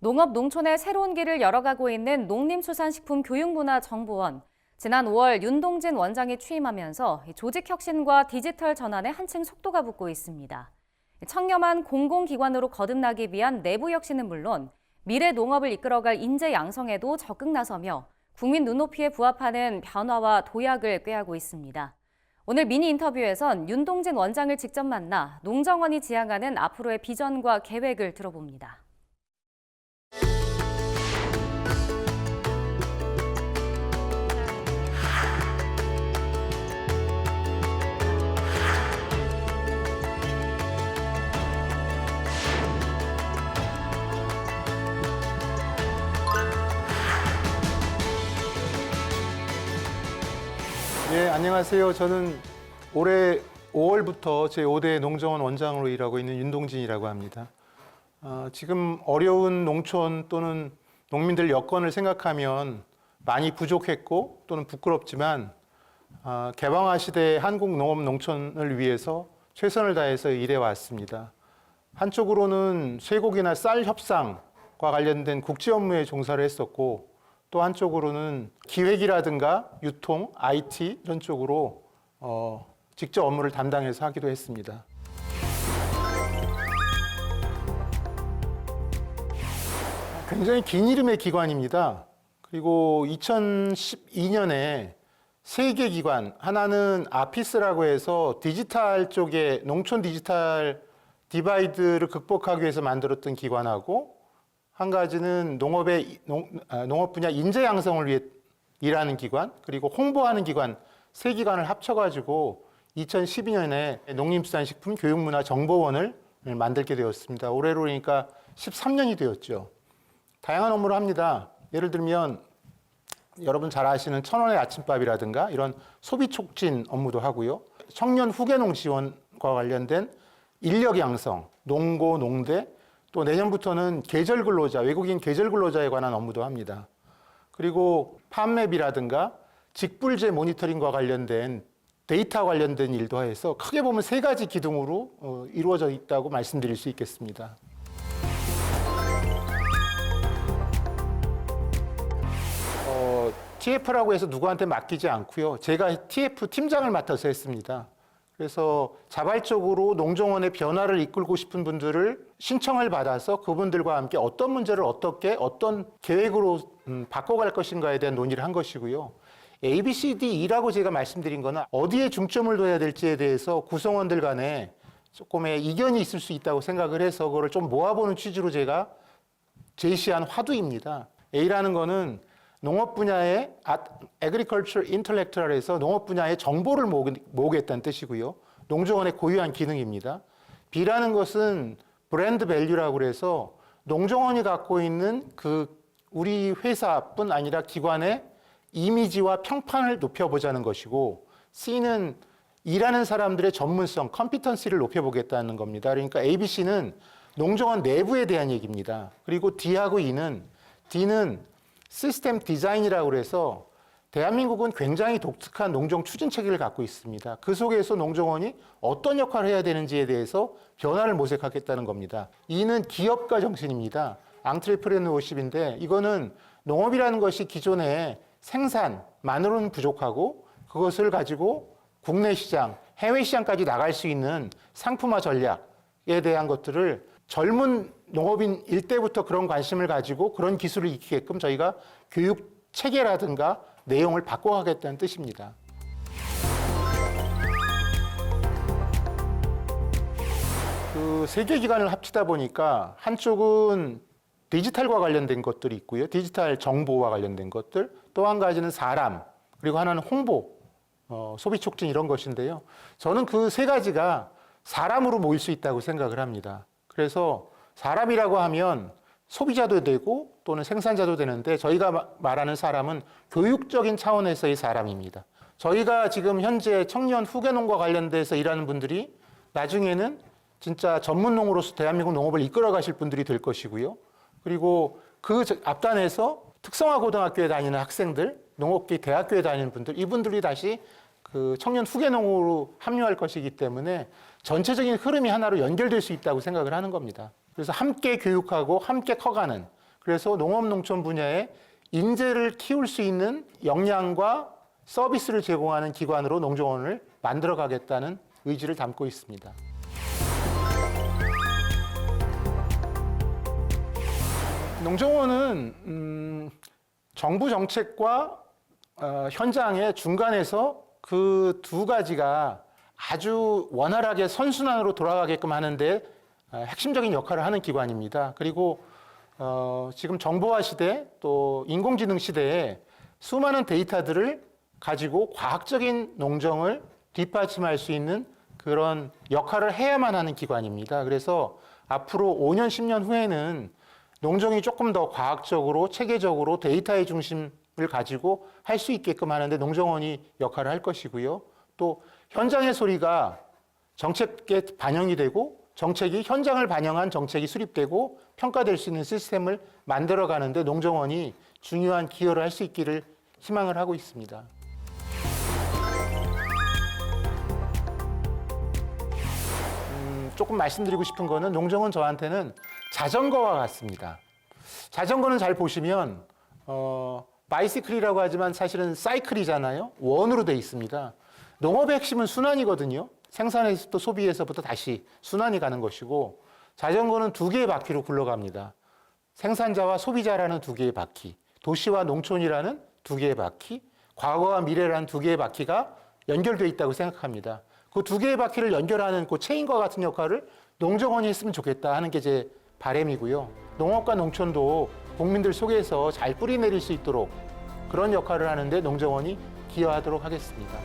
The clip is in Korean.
농업 농촌의 새로운 길을 열어가고 있는 농림수산식품교육문화정보원. 지난 5월 윤동진 원장이 취임하면서 조직 혁신과 디지털 전환에 한층 속도가 붙고 있습니다. 청렴한 공공기관으로 거듭나기 위한 내부 혁신은 물론 미래 농업을 이끌어갈 인재 양성에도 적극 나서며 국민 눈높이에 부합하는 변화와 도약을 꾀하고 있습니다. 오늘 미니 인터뷰에선 윤동진 원장을 직접 만나 농정원이 지향하는 앞으로의 비전과 계획을 들어봅니다. 네, 안녕하세요. 저는 올해 5월부터 제5대 농정원 원장으로 일하고 있는 윤동진이라고 합니다. 지금 어려운 농촌 또는 농민들 여건을 생각하면 많이 부족했고 또는 부끄럽지만 개방화 시대의 한국 농업 농촌을 위해서 최선을 다해서 일해 왔습니다. 한쪽으로는 쇠고기나 쌀 협상과 관련된 국제 업무에 종사를 했었고 또 한쪽으로는 기획이라든가 유통, IT 이런 쪽으로 직접 업무를 담당해서 하기도 했습니다. 굉장히 긴 이름의 기관입니다. 그리고 2012년에 세 개 기관, 하나는 아피스라고 해서 디지털 쪽에 농촌 디지털 디바이드를 극복하기 위해서 만들었던 기관하고 한 가지는 농업 분야 인재 양성을 위해 일하는 기관, 그리고 홍보하는 기관, 세 기관을 합쳐가지고 2012년에 농림수산식품교육문화정보원을 만들게 되었습니다. 올해로 그러니까 13년이 되었죠. 다양한 업무를 합니다. 예를 들면 여러분 잘 아시는 천원의 아침밥이라든가 이런 소비 촉진 업무도 하고요. 청년 후계농 지원과 관련된 인력 양성, 농고, 농대, 또 내년부터는 계절 근로자, 외국인 계절 근로자에 관한 업무도 합니다. 그리고 팜맵이라든가 직불제 모니터링과 관련된 데이터 관련된 일도 해서 크게 보면 세 가지 기둥으로 이루어져 있다고 말씀드릴 수 있겠습니다. TF라고 해서 누구한테 맡기지 않고요. 제가 TF 팀장을 맡아서 했습니다. 그래서 자발적으로 농정원의 변화를 이끌고 싶은 분들을 신청을 받아서 그분들과 함께 어떤 문제를 어떻게 어떤 계획으로 바꿔갈 것인가에 대한 논의를 한 것이고요. A, B, C, D, E라고 제가 말씀드린 거는 어디에 중점을 둬야 될지에 대해서 구성원들 간에 조금의 이견이 있을 수 있다고 생각을 해서 그걸 좀 모아보는 취지로 제가 제시한 화두입니다. A라는 거는 농업 분야의 Agriculture Intellectual에서 농업 분야의 정보를 모으겠다는 뜻이고요. 농정원의 고유한 기능입니다. B라는 것은 브랜드 밸류라고 해서 농정원이 갖고 있는 우리 회사뿐 아니라 기관의 이미지와 평판을 높여보자는 것이고, C는 일하는 사람들의 전문성, 컴피턴시를 높여보겠다는 겁니다. 그러니까 ABC는 농정원 내부에 대한 얘기입니다. 그리고 D하고 D는 시스템 디자인이라고 해서 대한민국은 굉장히 독특한 농정 추진 체계를 갖고 있습니다. 그 속에서 농정원이 어떤 역할을 해야 되는지에 대해서 변화를 모색하겠다는 겁니다. E는 기업가 정신입니다. 앙트레프레너십인데 이거는 농업이라는 것이 기존의 생산만으로는 부족하고 그것을 가지고 국내 시장, 해외 시장까지 나갈 수 있는 상품화 전략에 대한 것들을 젊은 농업인일 때부터 그런 관심을 가지고 그런 기술을 익히게끔 저희가 교육 체계라든가 내용을 바꿔가겠다는 뜻입니다. 그 세 개 기관을 합치다 보니까 한쪽은 디지털과 관련된 것들이 있고요. 디지털 정보와 관련된 것들. 또 한 가지는 사람, 그리고 하나는 홍보, 소비 촉진 이런 것인데요. 저는 그 세 가지가 사람으로 모일 수 있다고 생각을 합니다. 그래서 사람이라고 하면 소비자도 되고 또는 생산자도 되는데 저희가 말하는 사람은 교육적인 차원에서의 사람입니다. 저희가 지금 현재 청년 후계농과 관련돼서 일하는 분들이 나중에는 진짜 전문농으로서 대한민국 농업을 이끌어 가실 분들이 될 것이고요. 그리고 그 앞단에서 특성화 고등학교에 다니는 학생들, 농업계 대학교에 다니는 분들, 이분들이 다시 그 청년 후계농으로 합류할 것이기 때문에 전체적인 흐름이 하나로 연결될 수 있다고 생각을 하는 겁니다. 그래서 함께 교육하고 함께 커가는 그래서 농업 농촌 분야에 인재를 키울 수 있는 역량과 서비스를 제공하는 기관으로 농정원을 만들어 가겠다는 의지를 담고 있습니다. 농정원은 정부 정책과 현장의 중간에서 그 두 가지가 아주 원활하게 선순환으로 돌아가게끔 하는데 핵심적인 역할을 하는 기관입니다. 그리고 지금 정보화 시대 또 인공지능 시대에 수많은 데이터들을 가지고 과학적인 농정을 뒷받침할 수 있는 그런 역할을 해야만 하는 기관입니다. 그래서 앞으로 5년, 10년 후에는 농정이 조금 더 과학적으로, 체계적으로 데이터의 중심을 가지고 할 수 있게끔 하는데 농정원이 역할을 할 것이고요. 또 현장의 소리가 정책에 반영이 되고 정책이 현장을 반영한 정책이 수립되고 평가될 수 있는 시스템을 만들어 가는데 농정원이 중요한 기여를 할 수 있기를 희망을 하고 있습니다. 조금 말씀드리고 싶은 거는 농정은 저한테는 자전거와 같습니다. 자전거는 잘 보시면 바이시클이라고 하지만 사실은 사이클이잖아요. 원으로 돼 있습니다. 농업의 핵심은 순환이거든요. 생산에서부터 소비에서부터 다시 순환이 가는 것이고 자전거는 두 개의 바퀴로 굴러갑니다. 생산자와 소비자라는 두 개의 바퀴, 도시와 농촌이라는 두 개의 바퀴, 과거와 미래라는 두 개의 바퀴가 연결되어 있다고 생각합니다. 그 두 개의 바퀴를 연결하는 그 체인과 같은 역할을 농정원이 했으면 좋겠다 하는 게 제 바람이고요. 농업과 농촌도 국민들 속에서 잘 뿌리내릴 수 있도록 그런 역할을 하는데 농정원이 기여하도록 하겠습니다.